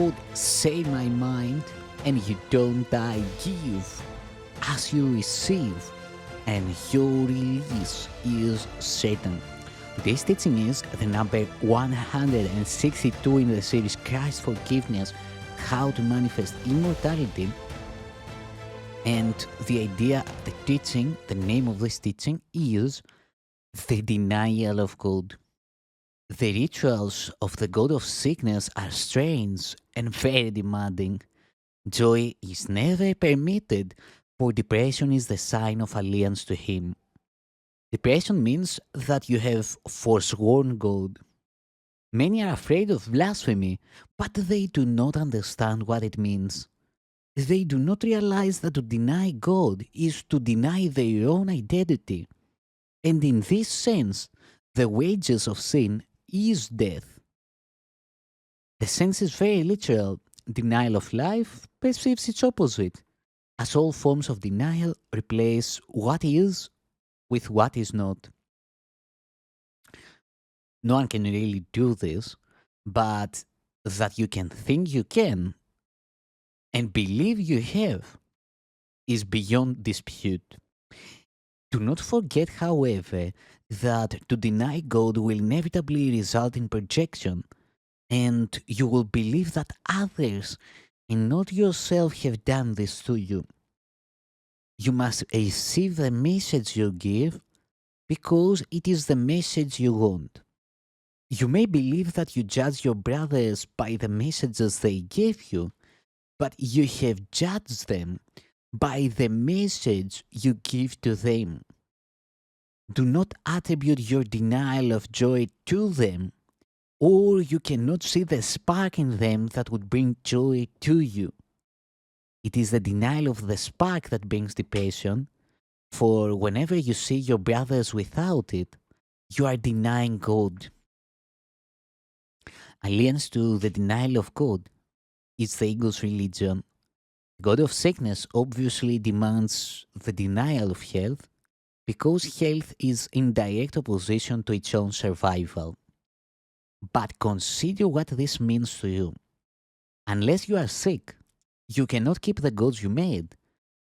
called Say My Mind, and you don't die, give as you receive, and your release is certain. Today's teaching is the number 162 in the series Christ's Forgiveness, How to Manifest Immortality. And the idea, the teaching, the name of this teaching is the denial of God. The rituals of the god of sickness are strange and very demanding. Joy is never permitted, for depression is the sign of allegiance to him. Depression means that you have forsworn God. Many are afraid of blasphemy, but they do not understand what it means. They do not realize that to deny God is to deny their own identity. And in this sense, the wages of sin is death. The sense is very literal. Denial of life perceives its opposite, as all forms of denial replace what is with what is not. No one can really do this, but that you can think you can and believe you have is beyond dispute. Do not forget, however, that to deny God will inevitably result in projection, and you will believe that others and not yourself have done this to you. You must receive the message you give because it is the message you want. You may believe that you judge your brothers by the messages they gave you, but you have judged them by the message you give to them. Do not attribute your denial of joy to them, or you cannot see the spark in them that would bring joy to you. It is the denial of the spark that brings depression, for whenever you see your brothers without it, you are denying God. Allegiance to the denial of God is the ego's religion. The god of sickness obviously demands the denial of health because health is in direct opposition to its own survival. But consider what this means to you. Unless you are sick, you cannot keep the gods you made,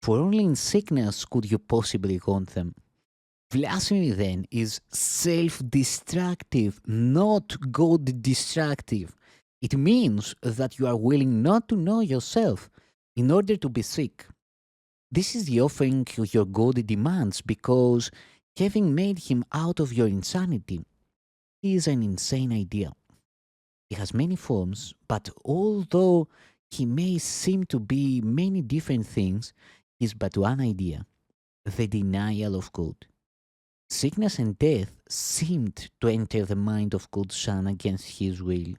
for only in sickness could you possibly want them. Blasphemy then is self-destructive, not God-destructive. It means that you are willing not to know yourself in order to be sick. This is the offering your God demands because, having made him out of your insanity, he is an insane idea. He has many forms, but although he may seem to be many different things, he is but one idea: the denial of God. Sickness and death seemed to enter the mind of God's Son against his will.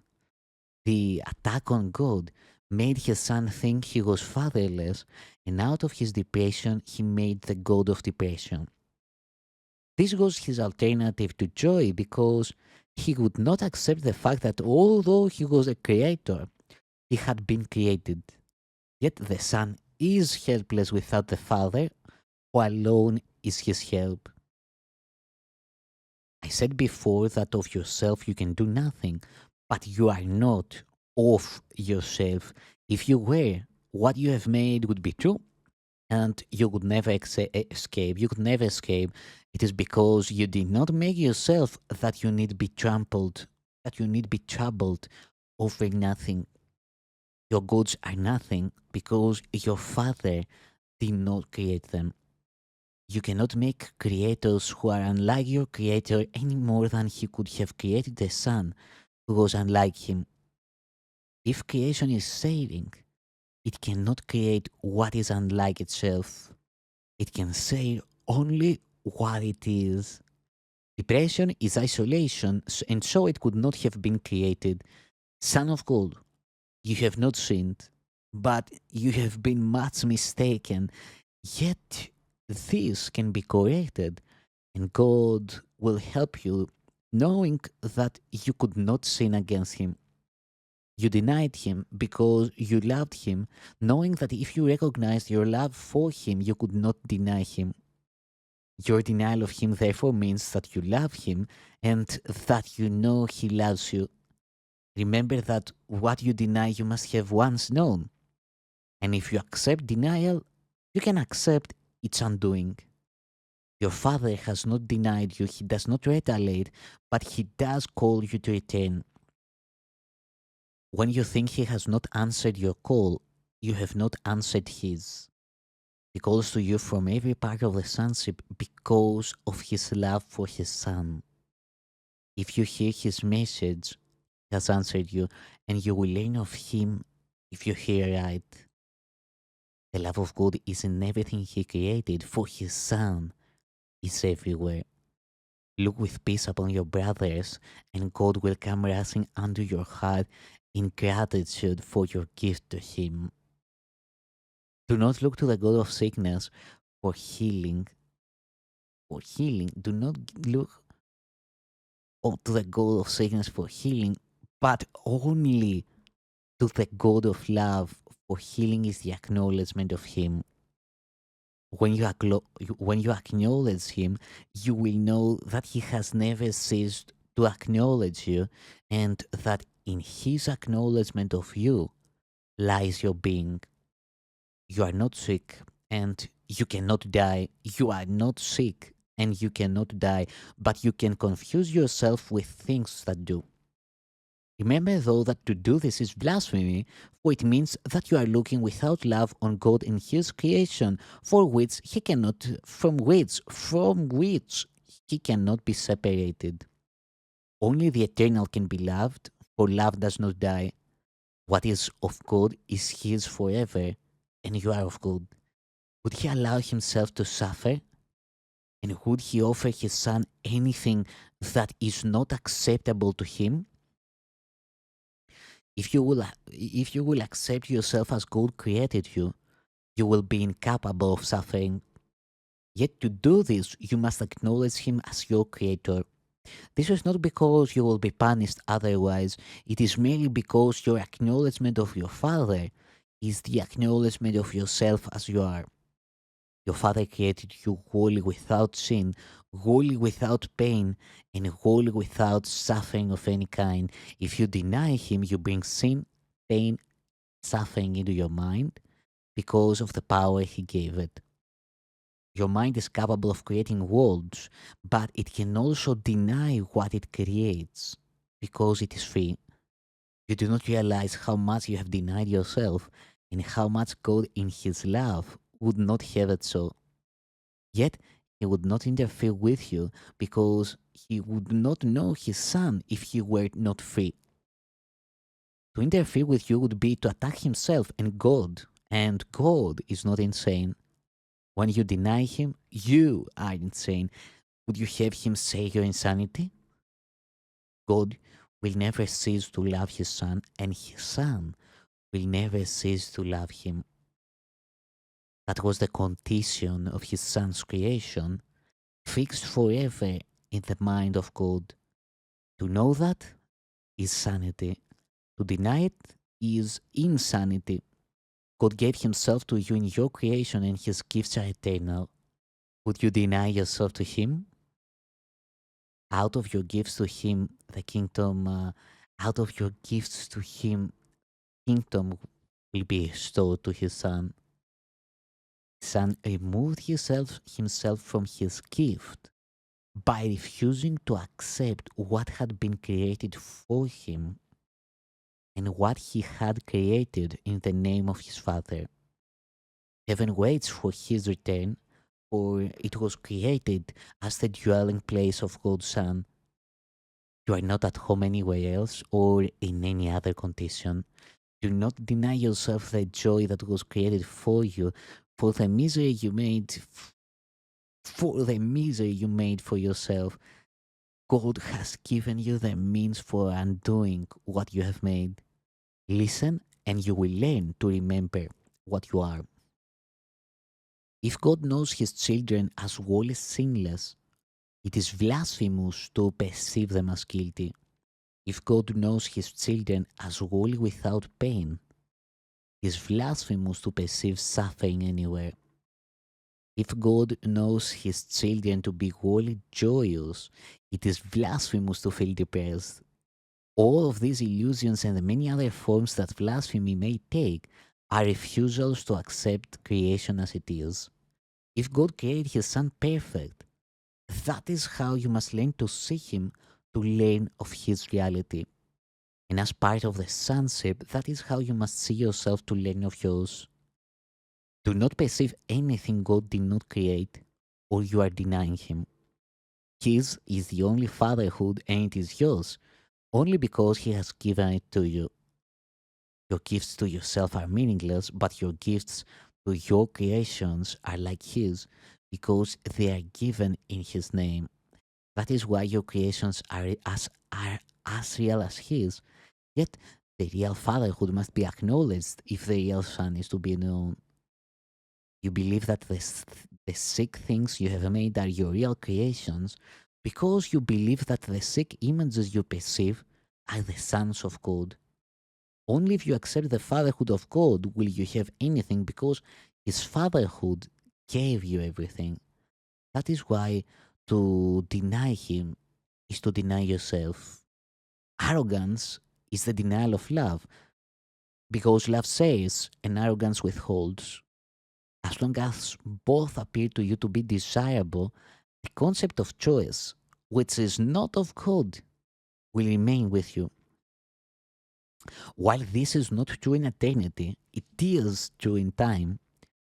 The attack on God made his son think he was fatherless, and out of his depression he made the god of depression. This was his alternative to joy because he would not accept the fact that although he was a creator, he had been created. Yet the son is helpless without the father, who alone is his help. I said before that of yourself you can do nothing, but you are not of yourself. If you were, what you have made would be true, and you would never escape. You could never escape. It is because you did not make yourself that you need be trampled, that you need be troubled over nothing. Your goods are nothing because your father did not create them. You cannot make creators who are unlike your creator any more than he could have created a son who was unlike him. If creation is saving, it cannot create what is unlike itself. It can say only what it is. Depression is isolation, and so it could not have been created. Son of God, you have not sinned, but you have been much mistaken. Yet this can be corrected, and God will help you, knowing that you could not sin against him. You denied him because you loved him, knowing that if you recognized your love for him, you could not deny him. Your denial of him therefore means that you love him and that you know he loves you. Remember that what you deny you must have once known. And if you accept denial, you can accept its undoing. Your father has not denied you, he does not retaliate, but he does call you to return. When you think he has not answered your call, you have not answered his. He calls to you from every part of the sonship because of his love for his son. If you hear his message, he has answered you, and you will learn of him if you hear right. The love of God is in everything he created, for his son is everywhere. Look with peace upon your brothers, and God will come rushing unto your heart in gratitude for your gift to him. Do not look to the God of sickness for healing. For healing, do not look to the God of sickness for healing, but only to the God of love, for healing is the acknowledgement of him. When you acknowledge him, you will know that he has never ceased to acknowledge you, and that in his acknowledgement of you lies your being. You are not sick and you cannot die. You are not sick and you cannot die, but you can confuse yourself with things that do. Remember, though, that to do this is blasphemy, for it means that you are looking without love on God and His creation, for which He cannot, from which He cannot be separated. Only the eternal can be loved, for love does not die. What is of God is His forever, and you are of God. Would He allow Himself to suffer? And would He offer His Son anything that is not acceptable to Him? If you will accept yourself as God created you, you will be incapable of suffering. Yet to do this, you must acknowledge Him as your creator. This is not because you will be punished otherwise, it is merely because your acknowledgement of your Father is the acknowledgement of yourself as you are. Your Father created you wholly without sin, wholly without pain, and wholly without suffering of any kind. If you deny Him, you bring sin, pain, suffering into your mind because of the power He gave it. Your mind is capable of creating worlds, but it can also deny what it creates because it is free. You do not realize how much you have denied yourself and how much God in His love would not have it so. Yet He would not interfere with you because He would not know His Son if He were not free. To interfere with you would be to attack Himself and God is not insane. When you deny Him, you are insane. Would you have Him say your insanity? God will never cease to love His Son, and His Son will never cease to love Him. That was the condition of His Son's creation, fixed forever in the mind of God. To know that is sanity. To deny it is insanity. God gave Himself to you in your creation, and His gifts are eternal. Would you deny yourself to Him? Out of your gifts to Him, the kingdom, out of your gifts to Him, kingdom will be restored to His Son. Son removed himself from His gift by refusing to accept what had been created for Him and what He had created in the name of His Father. Heaven waits for His return, for it was created as the dwelling place of God's Son. You are not at home anywhere else or in any other condition. Do not deny yourself the joy that was created for you, for the misery you made, for the misery you made for yourself. God has given you the means for undoing what you have made. Listen, and you will learn to remember what you are. If God knows His children as wholly sinless, it is blasphemous to perceive them as guilty. If God knows His children as wholly without pain, it is blasphemous to perceive suffering anywhere. If God knows His children to be wholly joyous, it is blasphemous to feel depressed. All of these illusions and the many other forms that blasphemy may take are refusals to accept creation as it is. If God created his son perfect, that is how you must learn to see him, to learn of his reality. And as part of the sonship, that is how you must see yourself, to learn of yours. Do not perceive anything God did not create, or you are denying him. His is the only fatherhood, and it is yours, only because he has given it to you. Your gifts to yourself are meaningless, but your gifts to your creations are like his, because they are given in his name. That is why your creations are as real as his. Yet the real fatherhood must be acknowledged if the real son is to be known. You believe that the sick things you have made are your real creations because you believe that the sick images you perceive are the sons of God. Only if you accept the fatherhood of God will you have anything, because his fatherhood gave you everything. That is why to deny him is to deny yourself. Arrogance is the denial of love, because love says and arrogance withholds. As long as both appear to you to be desirable, the concept of choice, which is not of God, will remain with you. While this is not true in eternity, it is true in time,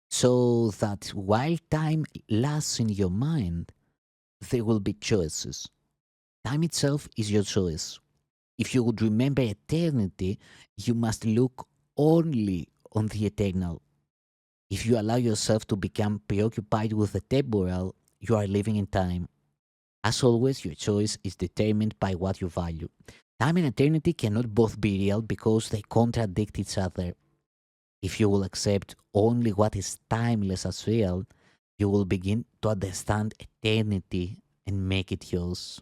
so that while time lasts in your mind, there will be choices. Time itself is your choice. If you would remember eternity, you must look only on the eternal. If you allow yourself to become preoccupied with the temporal, you are living in time. As always, your choice is determined by what you value. Time and eternity cannot both be real because they contradict each other. If you will accept only what is timeless as real, you will begin to understand eternity and make it yours.